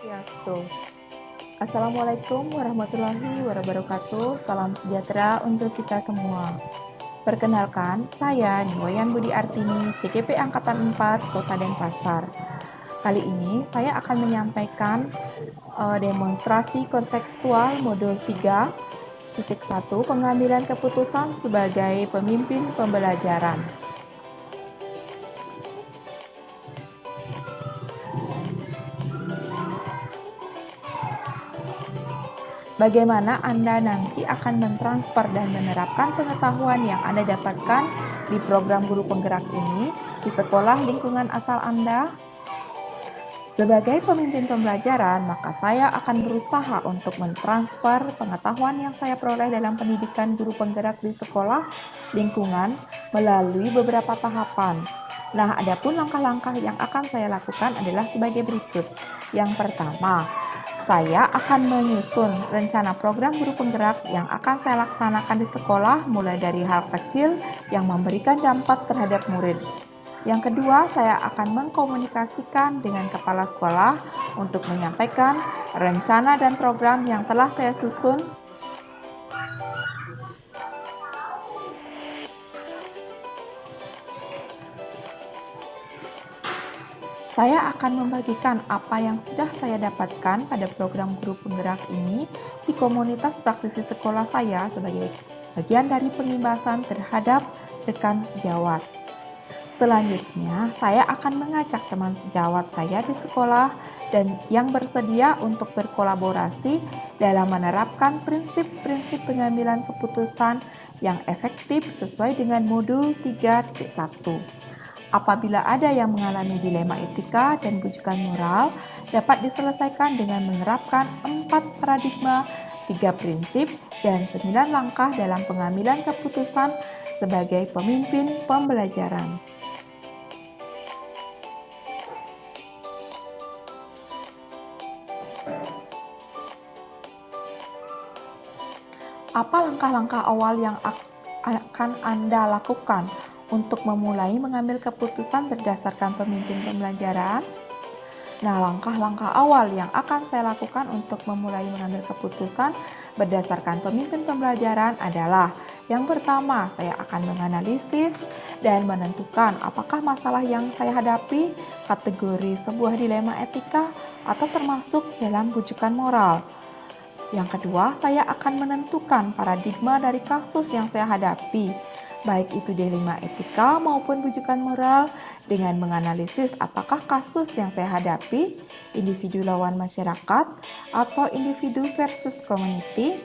Swastiastu. Assalamualaikum warahmatullahi wabarakatuh. Salam sejahtera untuk kita semua. Perkenalkan, saya Niwayan Budi Artini, CGP Angkatan 4, Kota Denpasar. Kali ini saya akan menyampaikan demonstrasi kontekstual modul 3.1 pengambilan keputusan sebagai pemimpin pembelajaran. Bagaimana Anda nanti akan mentransfer dan menerapkan pengetahuan yang Anda dapatkan di program guru penggerak ini di sekolah lingkungan asal Anda? Sebagai pemimpin pembelajaran, maka saya akan berusaha untuk mentransfer pengetahuan yang saya peroleh dalam pendidikan guru penggerak di sekolah lingkungan melalui beberapa tahapan. Nah, adapun langkah-langkah yang akan saya lakukan adalah sebagai berikut. Yang pertama, saya akan menyusun rencana program guru penggerak yang akan saya laksanakan di sekolah mulai dari hal kecil yang memberikan dampak terhadap murid. Yang kedua, saya akan mengkomunikasikan dengan kepala sekolah untuk menyampaikan rencana dan program yang telah saya susun. Saya akan membagikan apa yang sudah saya dapatkan pada program guru penggerak ini di komunitas praktisi sekolah saya sebagai bagian dari pengimbasan terhadap rekan sejawat. Selanjutnya, saya akan mengajak teman sejawat saya di sekolah dan yang bersedia untuk berkolaborasi dalam menerapkan prinsip-prinsip pengambilan keputusan yang efektif sesuai dengan modul 3.1. Apabila ada yang mengalami dilema etika dan bujukan moral, dapat diselesaikan dengan menerapkan 4 paradigma, 3 prinsip, dan 9 langkah dalam pengambilan keputusan sebagai pemimpin pembelajaran. Apa langkah-langkah awal yang akan Anda lakukan untuk memulai mengambil keputusan berdasarkan pemimpin pembelajaran? Nah, langkah-langkah awal yang akan saya lakukan untuk memulai mengambil keputusan berdasarkan pemimpin pembelajaran adalah yang pertama, saya akan menganalisis dan menentukan apakah masalah yang saya hadapi kategori sebuah dilema etika atau termasuk dalam bujukan moral. Yang kedua, saya akan menentukan paradigma dari kasus yang saya hadapi, baik itu dilema etika maupun bujukan moral, dengan menganalisis apakah kasus yang saya hadapi individu lawan masyarakat atau individu versus community,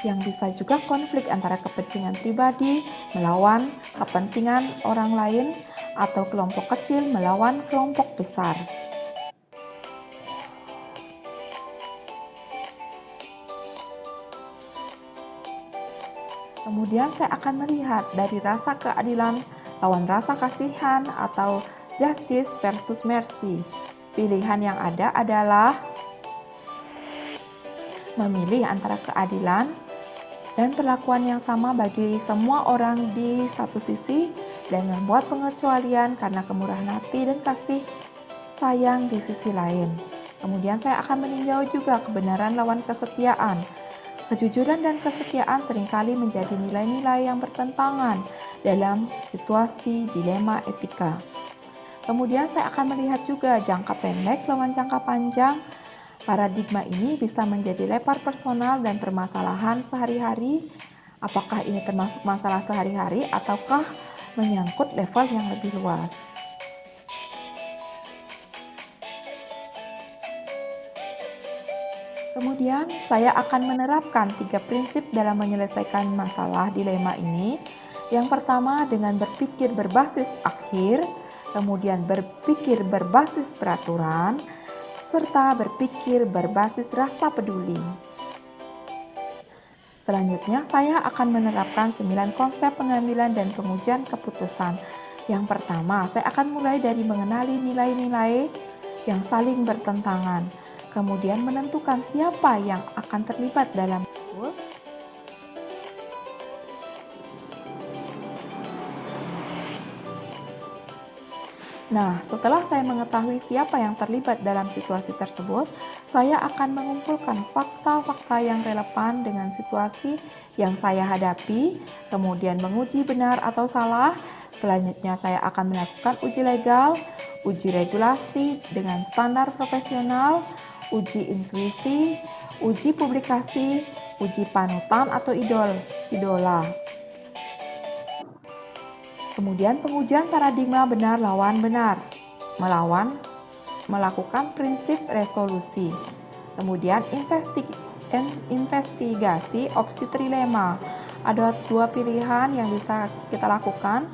yang bisa juga konflik antara kepentingan pribadi melawan kepentingan orang lain atau kelompok kecil melawan kelompok besar. Kemudian saya akan melihat dari rasa keadilan lawan rasa kasihan atau justice versus mercy. Pilihan yang ada adalah memilih antara keadilan dan perlakuan yang sama bagi semua orang di satu sisi dan membuat pengecualian karena kemurahan hati dan kasih sayang di sisi lain. Kemudian saya akan meninjau juga kebenaran lawan kesetiaan. Kejujuran dan kesetiaan seringkali menjadi nilai-nilai yang bertentangan dalam situasi dilema etika. Kemudian saya akan melihat juga jangka pendek lawan jangka panjang. Paradigma ini bisa menjadi lepar personal dan permasalahan sehari-hari. Apakah ini termasuk masalah sehari-hari ataukah menyangkut level yang lebih luas? Kemudian, saya akan menerapkan 3 prinsip dalam menyelesaikan masalah dilema ini. Yang pertama, dengan berpikir berbasis akhir, kemudian berpikir berbasis peraturan, serta berpikir berbasis rasa peduli. Selanjutnya, saya akan menerapkan 9 konsep pengambilan dan pengujian keputusan. Yang pertama, saya akan mulai dari mengenali nilai-nilai yang saling bertentangan. Kemudian menentukan siapa yang akan terlibat dalam itu. Nah, setelah saya mengetahui siapa yang terlibat dalam situasi tersebut, saya akan mengumpulkan fakta-fakta yang relevan dengan situasi yang saya hadapi, kemudian menguji benar atau salah. Selanjutnya, saya akan melakukan uji legal, uji regulasi dengan standar profesional, uji intuisi, uji publikasi, uji panutan atau idola. Kemudian pengujian paradigma benar lawan benar, melakukan prinsip resolusi. Kemudian investigasi opsi trilema. Ada dua pilihan yang bisa kita lakukan.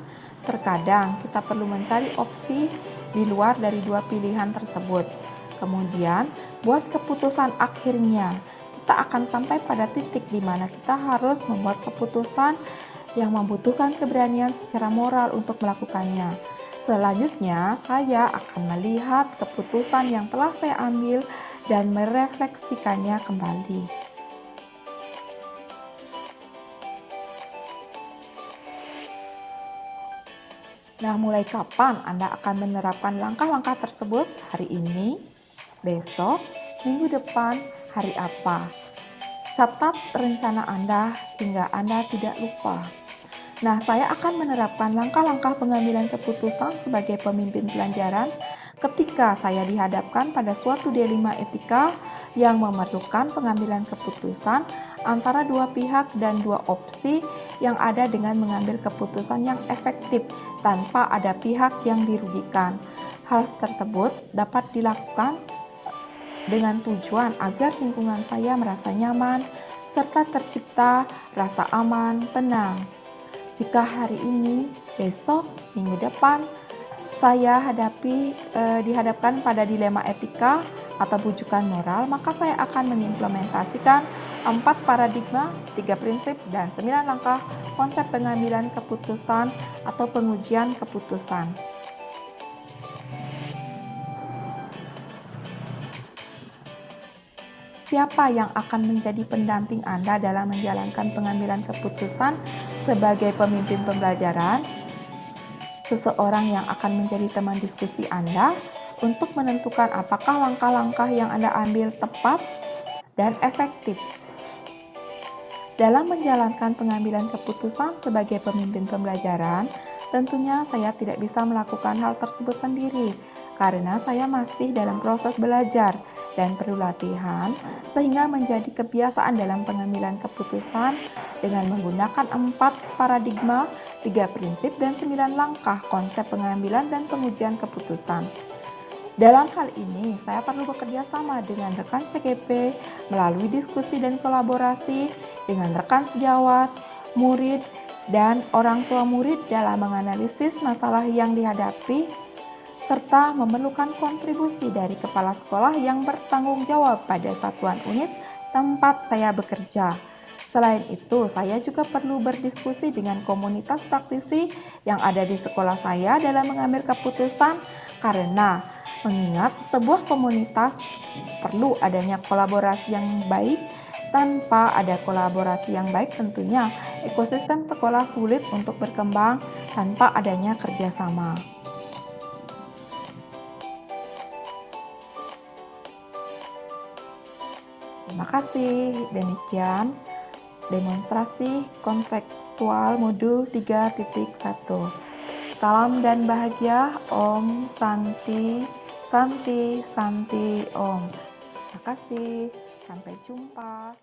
Terkadang kita perlu mencari opsi di luar dari dua pilihan tersebut. Kemudian buat keputusan akhirnya. Kita akan sampai pada titik di mana kita harus membuat keputusan yang membutuhkan keberanian secara moral untuk melakukannya. Selanjutnya, saya akan melihat keputusan yang telah saya ambil dan merefleksikannya kembali. Nah, mulai kapan Anda akan menerapkan langkah-langkah tersebut? Hari ini, besok, minggu depan, hari apa? Catat rencana Anda hingga Anda tidak lupa. Nah, saya akan menerapkan langkah-langkah pengambilan keputusan sebagai pemimpin pelajaran ketika saya dihadapkan pada suatu dilema etika yang memerlukan pengambilan keputusan antara dua pihak dan dua opsi yang ada dengan mengambil keputusan yang efektif tanpa ada pihak yang dirugikan. Hal tersebut dapat dilakukan dengan tujuan agar lingkungan saya merasa nyaman serta tercipta rasa aman, tenang. Jika hari ini, besok, minggu depan, saya dihadapkan pada dilema etika atau bujukan moral, maka saya akan mengimplementasikan 4 paradigma, 3 prinsip, dan 9 langkah konsep pengambilan keputusan atau pengujian keputusan. Siapa yang akan menjadi pendamping Anda dalam menjalankan pengambilan keputusan sebagai pemimpin pembelajaran? Seseorang yang akan menjadi teman diskusi Anda untuk menentukan apakah langkah-langkah yang Anda ambil tepat dan efektif. Dalam menjalankan pengambilan keputusan sebagai pemimpin pembelajaran, tentunya saya tidak bisa melakukan hal tersebut sendiri karena saya masih dalam proses belajar dan perlu latihan sehingga menjadi kebiasaan dalam pengambilan keputusan dengan menggunakan 4 paradigma, 3 prinsip, dan 9 langkah konsep pengambilan dan pengujian keputusan. Dalam hal ini, saya perlu bekerja sama dengan rekan CGP melalui diskusi dan kolaborasi dengan rekan sejawat, murid, dan orang tua murid dalam menganalisis masalah yang dihadapi serta memerlukan kontribusi dari kepala sekolah yang bertanggung jawab pada satuan unit tempat saya bekerja. Selain itu, saya juga perlu berdiskusi dengan komunitas praktisi yang ada di sekolah saya dalam mengambil keputusan karena mengingat sebuah komunitas perlu adanya kolaborasi yang baik. Tanpa ada kolaborasi yang baik tentunya ekosistem sekolah sulit untuk berkembang tanpa adanya kerjasama. Terima kasih. Demikian demonstrasi konseptual modul 3.1. Salam dan bahagia. Om Santi, Santi, Santi, Om. Terima kasih. Sampai jumpa.